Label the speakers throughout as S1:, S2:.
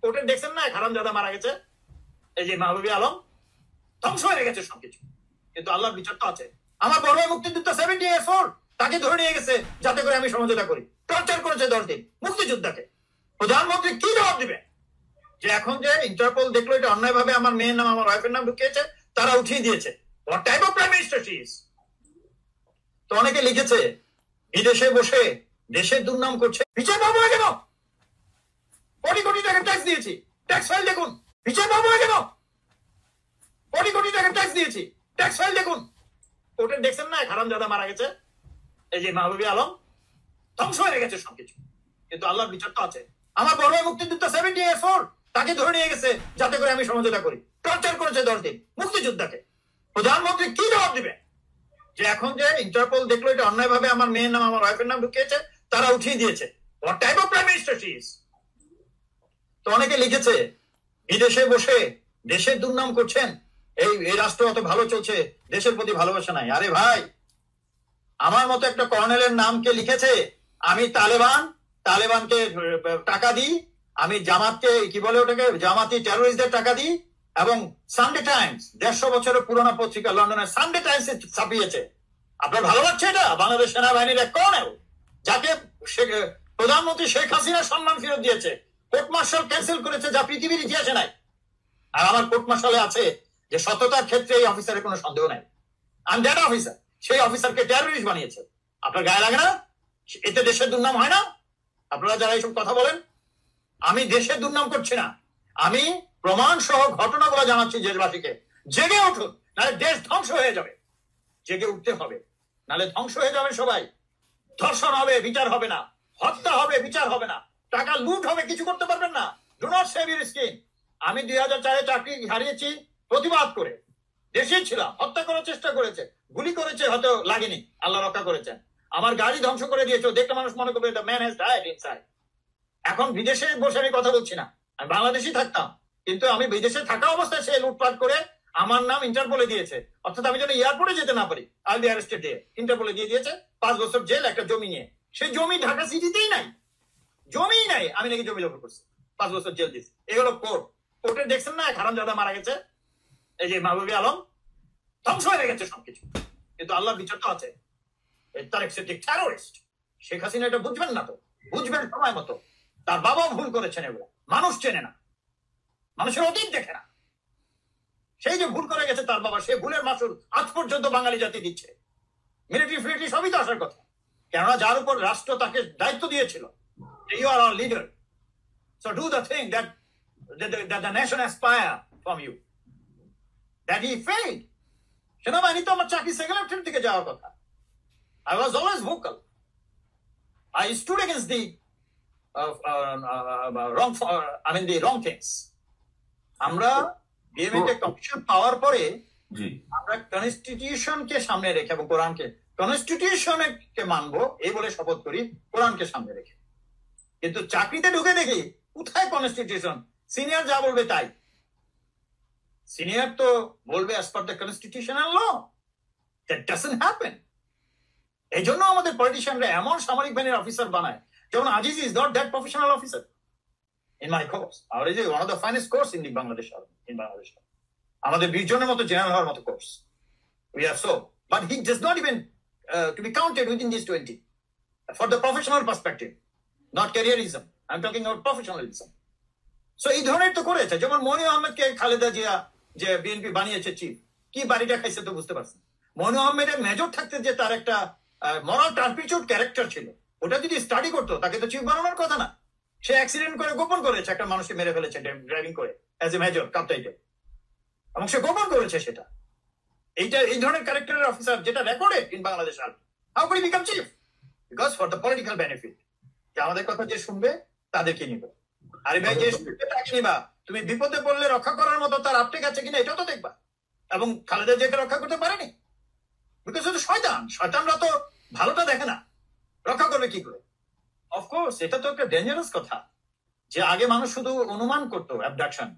S1: কোর্টে দেখছেন না হারামজাদা মারা গেছে, এই যে মাহবুবী আলম ধ্বংস হয়ে গেছে সবকিছু, কিন্তু আল্লাহর বিচার তো আছে। আমার বড় ভাই মুক্তিযুদ্ধ 70 years old, তাকে ধরে নিয়ে গেছে যাতে করে আমি সমঝোতা করি, টর্চার করেছে 10 দিন মুক্তিযোদ্ধাকে। প্রধানমন্ত্রী কি জবাব দিবে যে এখন যে ইন্টারপোল দেখলো এটা অন্যায় ভাবে আমার মেয়ের নাম আমার ওয়াইফের নাম ঢুকিয়েছে, তারা উঠিয়ে দিয়েছে। What type of prime minister she is? তো অনেকে লিখেছে বিদেশে বসে দেশের দুর্নাম করছে, বিচার পাবো না কেন? কোটি কোটি টাকা ট্যাক্স দিয়েছি, ট্যাক্স ফাইল দেখুন। বিচার পাবো না কেন? কোটি কোটি টাকা ট্যাক্স দিয়েছি, ট্যাক্স ফাইল দেখুন। কোর্টে দেখছেন না হারামজাদা মারা গেছে, এই যে মাহবুবী আলম ধ্বংস হয়ে গেছে সবকিছু, কিন্তু আল্লাহর বিচার তো আছে। আমার বড় ভাই মুক্তিযুদ্ধ 70 years old, তাকে ধরে নিয়ে গেছে যাতে করে আমি সমঝোতা করি, টর্চার করেছে 10 দিন মুক্তিযোদ্ধাকে। প্রধানমন্ত্রী কি জবাব দিবে যে এখন যে ইন্টারপোল দেখলো এটা অন্যায় ভাবে আমার মেয়ের নাম আমার ওয়াইফের নাম ঢুকিয়েছে, তারা উঠিয়ে দিয়েছে। What type of prime minister she is? তো অনেকে লিখেছে বিদেশে বসে দেশের দুর্নাম করছেন, এই রাষ্ট্র অত ভালো চলছে, দেশের প্রতি ভালোবাসা নাই। আরে ভাই, আমার মতো একটা কর্নেলের নামকে লিখেছে আমি তালেবানকে টাকা দিই, আমি জামাতকে কি বলে ওটাকে জামাতি টেরোরিস্টদের টাকা দিই, এবং সানডে টাইমস 150 বছরের পুরোনো পত্রিকা লন্ডনের সানডে টাইমস ছাপিয়েছে। আপনার ভালো লাগছে এটা? বাংলাদেশ সেনাবাহিনীর এক কর্নেল যাকে প্রধানমন্ত্রী শেখ হাসিনা সম্মান ফেরত দিয়েছে, কোর্ট মার্শাল ক্যান্সেল করেছে, যা পৃথিবীর ইতিহাসে নাই। আর আমার কোর্ট মার্শালে আছে যে সততার ক্ষেত্রে এই অফিসারের কোনো সন্দেহ নাই। আমি দ্যাট অফিসার, সেই অফিসারকে টেররিস্ট বানিয়েছে। আপনার গায়ে লাগে না? এতে দেশের দুর্নাম হয় না? আপনারা যারা এইসব কথা বলেন, আমি দেশের দুর্নাম করছি না, আমি প্রমাণ সহ ঘটনাগুলো জানাচ্ছি দেশবাসীকে। জেগে উঠুন, নাহলে দেশ ধ্বংস হয়ে যাবে। জেগে উঠতে হবে, নাহলে ধ্বংস হয়ে যাবে সবাই। ধর্ষণ হবে, বিচার হবে না। হত্যা হবে, বিচার হবে না। টাকা লুট হবে, কিছু করতে পারবেন না। Do not save your skin. আমি 2004-এ চাকরি হারিয়েছি প্রতিবাদ করে। দেশে ছিলাম, হত্যা করার চেষ্টা করেছে, গুলি করেছে, হয়তো লাগেনি, আল্লাহ রক্ষা করেছেন। আমার গাড়ি ধ্বংস করে দিয়েছে, দেখলে মানুষ মনে করবে the man has died inside. এখন বিদেশে বসে আমি কথা বলছি না, আমি বাংলাদেশেই থাকতাম, কিন্তু আমি বিদেশে থাকা অবস্থায় সে লুটপাট করে আমার নাম ইন্টারপোলে দিয়েছে। অর্থাৎ আমি যেন এয়ারপোর্টে যেতে না পারি, আই বি অ্যারেস্টেড দিয়ে ইন্টারপোলে দিয়ে দিয়েছে 5 বছর জেল, একটা জমি নিয়ে। সেই জমি ঢাকা সিটিতেই নাই, জমিই নাই, আমি নাকি জমি দখল করছি, 5 বছর জেল দিয়েছি। এগুলো কোর্ট। কোর্টে দেখছেন না হারামজাদা মারা গেছে, এই যে মাহবুবী আলম ধ্বংস হয়ে গেছে সবকিছু, কিন্তু আল্লাহর বিচার তো আছে। তারেক সিদ্দিক টেররিস্ট। শেখ হাসিনা এটা বুঝবেন না তো? বুঝবেন সময় মতো। তার বাবাও ভুল করেছেন, এগুলো মানুষ চেনে না, মানুষের অতীত দেখে না। সেই যে ভুল করে গেছে তার বাবা, সেই ভুলের মাসুল আজ পর্যন্ত বাঙালি জাতি দিচ্ছে। মিলিটারি ফিলিটারি সবই তো আসার কথা, কেননা যার উপর রাষ্ট্র তাকে দায়িত্ব দিয়েছিল, you are our leader, so do the thing that the nation aspire from you, that he failed. সেনাবাহিনী তো আমার চাকরি সেক্রেটারির দিকে যাওয়ার কথা। I was always vocal. I stood against the wrong things. আমরা বিএমএতে কমিশন পাওয়ার পরে আমরা কনস্টিটিউশনকে সামনে রেখে এবং কোরআনকে, কনস্টিটিউশনকে মানবো এই বলে শপথ করি, কোরআনকে সামনে রেখে। কিন্তু চাকরিতে ঢুকে দেখি কোথায় কনস্টিটিউশন, সিনিয়র যা বলবে তাই। সিনিয়র তো বলবে as per the constitutional law. That doesn't happen. এই জন্য আমাদের পলিটিশিয়ানরা এমন সামরিক বাহিনীর অফিসার বানায়, যেমন Aziz is not that professional officer in my course. আর এই যে one of the finest course in Bangladesh, আমাদের 20 জনের মতো জেনারেল হওয়ার মতো course. We are so, but he does not even to be counted within this 20 for the professional perspective, not careerism. I am talking about professionalism. So এই ধরনের তো করেছে। যেমন মনির আহমেদকে খালেদা জিয়া যে বিএনপি বানিয়েছে চিফ, কি বাড়িটা খাইছে তো বুঝতে পারছেন। মনির আহমেদের মেজর থাকতে যে তার একটা মরাল টার্পিটিউড ক্যারেক্টার ছিল, ওটা যদি স্টাডি করতো তাকে তো চিফ বানানোর কথা না। সে অ্যাক্সিডেন্ট করে গোপন করেছে, একটা মানুষকে মেরে ফেলেছে ড্রাইভিং করে অ্যাজ এ মেজর কাপটাইটে, এবং সে গোপন করেছে সেটা। এই ধরনের ক্যারেক্টারের অফিসার যেটা recorded in Bangladesh army, how can he become chief? Because for the political benefit, যে আমাদের কথা যে শুনবে তাদেরকে নিবে। আরে ভাই, যে শুনবে তাকে নিবা, তুমি বিপদে পড়লে রক্ষা করার মতো তার আপটেক আছে কিনা এটাও তো দেখবা। এবং খালেদা জিয়াকে রক্ষা করতে পারেনি, বিকজ ও তো শয়তান। শয়তানরা তো ভালোটা দেখে না, রক্ষা করবে কি করে? অফকোর্স এটা তো একটা ডেঞ্জারাস কথা, যে আগে মানুষ শুধু অনুমান করতো অ্যাবডাকশন,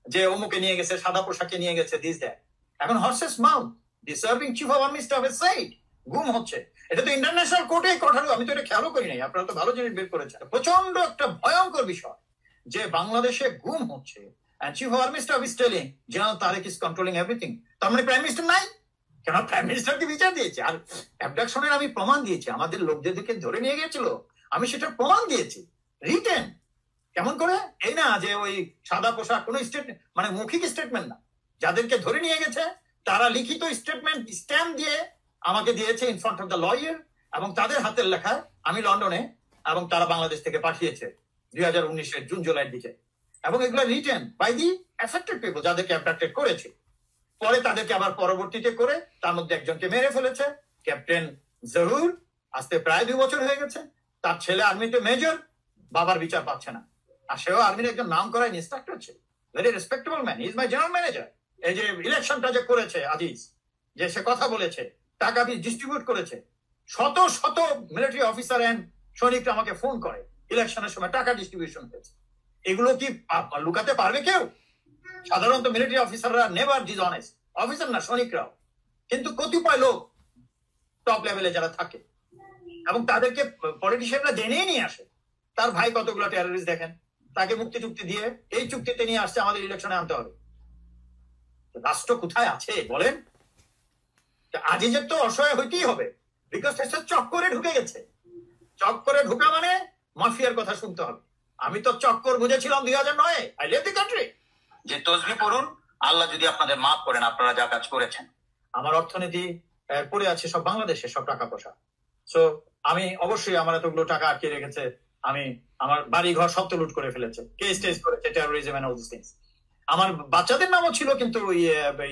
S1: যে অমুকে নিয়ে গেছে, সাদা পোশাকে নিয়ে গেছে, দিস দ্যাট। এখন horse's mouth, the serving chief of army staff has said, গুম হচ্ছে। এটা তো ইন্টারন্যাশনাল কোর্টে কঠারো, আমি তো এটা খেয়ালও করি নাই। আপনারা তো ভালো জিনিস বের করেছেন। প্রচন্ড একটা ভয়ঙ্কর বিষয় যে বাংলাদেশে গুম হচ্ছে, and chief of army staff is telling General Tariq is controlling everything, তার মানে প্রাইম মিনিস্টার নাই কেন? প্রাইম মিনিস্টারকে বিচার দিয়েছে। আর অ্যাবডাকশনের আমি প্রমাণ দিয়েছি, আমাদের লোকদেরকে ধরে নিয়ে গেছিল, আমি সেটা প্রমাণ দিয়েছি রিটেন। কেমন করে? এই না যে ওই সাদা পোশাক, কোন স্টেটমেন্ট মানে মৌখিক স্টেটমেন্ট না, যাদেরকে ধরে নিয়ে গেছে তারা লিখিত স্টেটমেন্ট স্ট্যাম্প দিয়ে আমাকে দিয়েছে in front of the lawyer, এবং তাদের হাতের লেখা আমি লন্ডনে, এবং তারা বাংলাদেশ থেকে পাঠিয়েছে 2019-এর জুন জুলাইয়ের দিকে, এবং এগুলো written by the affected people যাদেরকে অ্যাবডাক্টেড করেছে। পরে তাদেরকে আবার পরবর্তীতে করে তার মধ্যে একজনকে মেরে ফেলেছে, ক্যাপ্টেন জহুর, আজকে প্রায় 2 বছর হয়ে গেছে। তার ছেলে আর্মিতে মেজর, বাবার বিচার পাচ্ছে না, আর সেও আর্মির একজন নাম করা ইন্সট্রাক্টর ছিল, very respectable man, is my general manager. এই যে ইলেকশনটা যে করেছে আজিজ, যে সে কথা বলেছে, টাকা ডিস্ট্রিবিউট করেছে, শত শত মিলিটারি অফিসার এন্ড সৈনিকরা আমাকে ফোন করে ইলেকশনের সময় টাকা ডিস্ট্রিবিউশন হয়েছে। এগুলো কি লুকাতে পারবে কেউ? সাধারণত মিলিটারি অফিসাররা নেভার ডিসঅনেস্ট, অফিসার না সৈনিকরাও, কিন্তু কতিপয় লোক টপ লেভেলে যারা থাকে এবং তাদেরকে পলিটিশিয়ানরা জেনেই নিয়ে আসে তার ভাই কতগুলো টেররিস্ট দেখেন, তাকে মুক্তি চুক্তি দিয়ে এই চুক্তিতে নিয়ে আসছে আমাদের ইলেকশনে আনতে হবে। রাষ্ট্র কোথায় আছে বলেন? আজিজের তো অসহায় হইতেই হবে, বিকজ চক্করে ঢুকে গেছে। চক্করে ঢুকা মানে মাফিয়ার কথা শুনতে হবে। আমি তো চক্কর বুঝেছিলাম 2009-এ, আই লেভ দি কান্ট্রি। যে তসবিহ পড়ুন, আল্লাহ যদি আপনাদের মাফ করেন আপনারা যা কাজ করেছেন। আমার অর্থনীতি পড়ে আছে সব বাংলাদেশে, সব টাকা পয়সা। সো আমি অবশ্যই, আমার এতগুলো টাকা আটকে রেখেছে, আমি আমার বাড়ি ঘর সব তো লুট করে ফেলেছে, কেস টেস করেছে, terrorism and all this things. আমার বাচ্চাদের নামও ছিল কিন্তু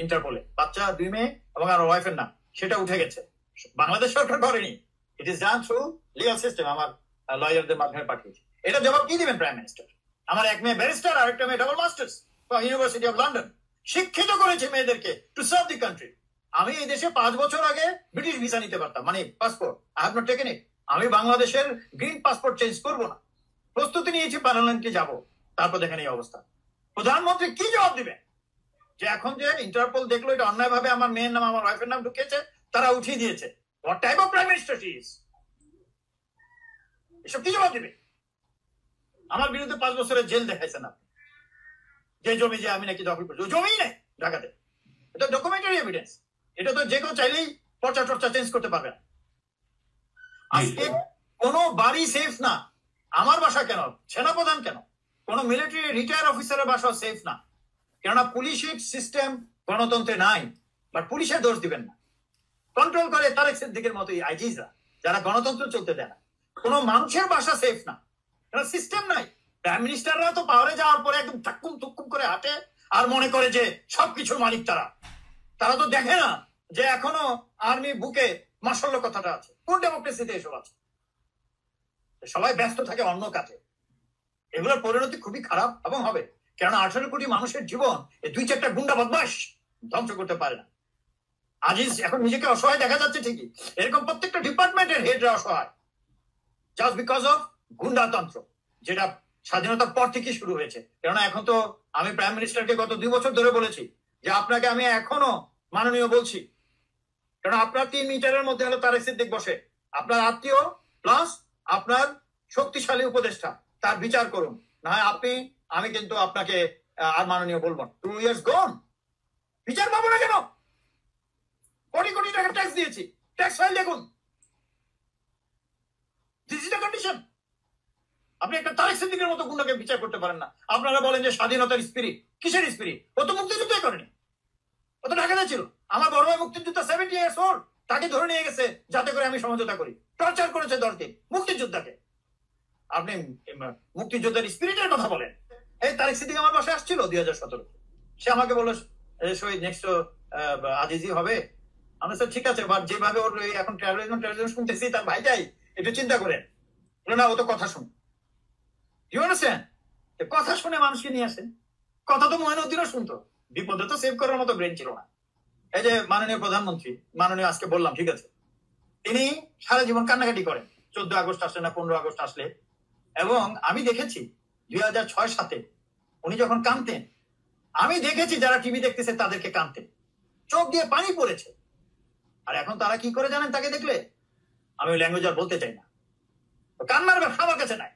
S1: ইন্টারপোলে, বাচ্চা 2 মেয়ে এবং আমার ওয়াইফের নাম, সেটা উঠে গেছে, বাংলাদেশ সরকার করেনি। It is done through legal system, আমার লয়ারদের মাধ্যমে পাঠিয়েছে। এটা জবাব কি দিবেন প্রাইম মিনিস্টার? আমার এক মেয়ে ব্যারিস্টার আর একটা মেয়ে double masters university of London, শিক্ষিত করেছে মেয়েদেরকে টু সার্ভ দি কান্ট্রি। আমি এই দেশে 5 বছর আগে ব্রিটিশ ভিসা নিতে পারতাম, মানে passport, I have not taken ইট। আমি বাংলাদেশের গ্রিন পাসপোর্ট চেঞ্জ করবো না, প্রস্তুতি নিয়েছি, পার্লামেন্টে যাব, তারপর দেখেন এই অবস্থা। প্রধানমন্ত্রী কি জবাব দিবে যে এখন যে ইন্টারপোল দেখলো এটা অন্যায় ভাবে আমার মেয়ের নাম আমার ওয়াইফের নাম ঢুকিয়েছে, তারা উঠিয়ে দিয়েছে? What type of prime minister she is? এসব কি জবাব দিবে? আমার বিরুদ্ধে 5 বছরের জেল দেখাইছেন আপনি, যে জমি যে আমি নাকি দখল করছি, জমিই নেই ঢাকাতে, এটা ডকুমেন্টারি এভিডেন্স। এটা তো যে কেউ চাইলেই পর্চা টর্চা চেঞ্জ করতে পারবে না। আজকে কোনো বাড়ি সেফ না, আমার বাসা কেন, সেনাপ্রধান কেন, কোন মিলিটারি রিটায়ার অফিসারের বাসা সেফ না, কেননা পুলিশের সিস্টেম গণতন্ত্রে নাই। বাট পুলিশের দোষ দিবেন না, কন্ট্রোল করে তারেক সিদ্দিকের মতো আইজিজরা, যারা গণতন্ত্র চলতে দেয় না। কোন মানুষের বাসা সেফ না, কারণ সিস্টেম নাই। প্রাইম মিনিস্টাররা তো পাওয়ারে যাওয়ার পরে একদম ঠাক্কুম থুক্কুম করে হাঁটে আর মনে করে যে সবকিছুর মালিক তারা। তারা তো দেখে না যে এখনো আর্মি বুকে মার্শাল কথাটা আছে। কোন ডেমোক্রেসিতে এসব আছে? সবাই ব্যস্ত থাকে অন্য কাজে। এগুলোর পরিণতি খুবই খারাপ এবং হবে, কেননা 18 কোটি মানুষের জীবন এই 2-4টা গুন্ডা বদমাশ ধ্বংস করতে পারে না। আজিজ এখন নিজেকে অসহায় দেখা যাচ্ছে ঠিকই, এরকম প্রত্যেকটা ডিপার্টমেন্টের হেডরা অসহায়, জাস্ট বিকজ অফ গুন্ডাতন্ত্র, যেটা স্বাধীনতার পর থেকে শুরু হয়েছে। কেননা এখন তো আমি প্রাইম মিনিস্টারকে গত 2 বছর ধরে বলেছি যে আপনাকে আমি এখনো মাননীয় বলছি, কারণ আপনার 3 মিটারের মধ্যে হলো তারেক সিদ্দিক বসে, আপনার আত্মীয় প্লাস আপনার শক্তিশালী উপদেষ্টা, তার বিচার করুন, না হয় আমি কিন্তু আপনাকে আর মাননীয় বলবো না। 2 years গন, বিচার পাবো না কেন? কোটি কোটি টাকা ট্যাক্স দিয়েছি, ট্যাক্স ফাইল দেখুন। This is the condition. আপনি একটা তারেক সিদ্দিকের মতো গুন্ডাকে বিচার করতে পারেন না। আপনারা বলেন যে স্বাধীনতার স্পিরিট, কিসের স্পিরিট? ও তো মুক্তিযুদ্ধই করেনি, ও তো ঢাকাতে ছিল। আমার বড় ভাই মুক্তিযোদ্ধা 70 years old, তাকে ধরে নিয়ে গেছে যাতে করে আমি সমঝোতা করি, টর্চার করেছে 10 দিন মুক্তিযোদ্ধাকে। আপনি মুক্তিযোদ্ধার স্পিরিটের কথা বলেন। এই তারেক সিদ্দিক আমার বাসায় আসছিল 2017, সে আমাকে বললো শহীদ নেক্সট আজিজি হবে। আমি স্যার ঠিক আছে, বাট যেভাবে ওর এখন টেরোরিজম শুনতেছি, তার ভাইটাই একটু চিন্তা করেন না, ও তো কথা শুন, ইউ আন্ডারস্ট্যান্ড? কথা শুনে মানুষকে নিয়ে আসেন। কথা তো মহিনুদ্দিনও শুনতো, বিপদে তো সেভ করার মতো ব্রেন ছিল না। এই যে মাননীয় প্রধানমন্ত্রী, মাননীয় আজকে বললাম ঠিক আছে, তিনি সারা জীবন কান্নাকাটি করেন 14 আগস্ট আসলে না 15 আগস্ট আসলে। এবং আমি দেখেছি 2006-07 উনি যখন কাঁদতেন, আমি দেখেছি যারা টিভি দেখতেছে তাদেরকে কাঁদতেন, চোখ দিয়ে পানি পড়েছে। আর এখন তারা কি করে জানেন? তাকে দেখলে আমি ওই ল্যাঙ্গুয়েজ আর বলতে চাই না, কান্নার ব্যবসা আমার কাছে নাই।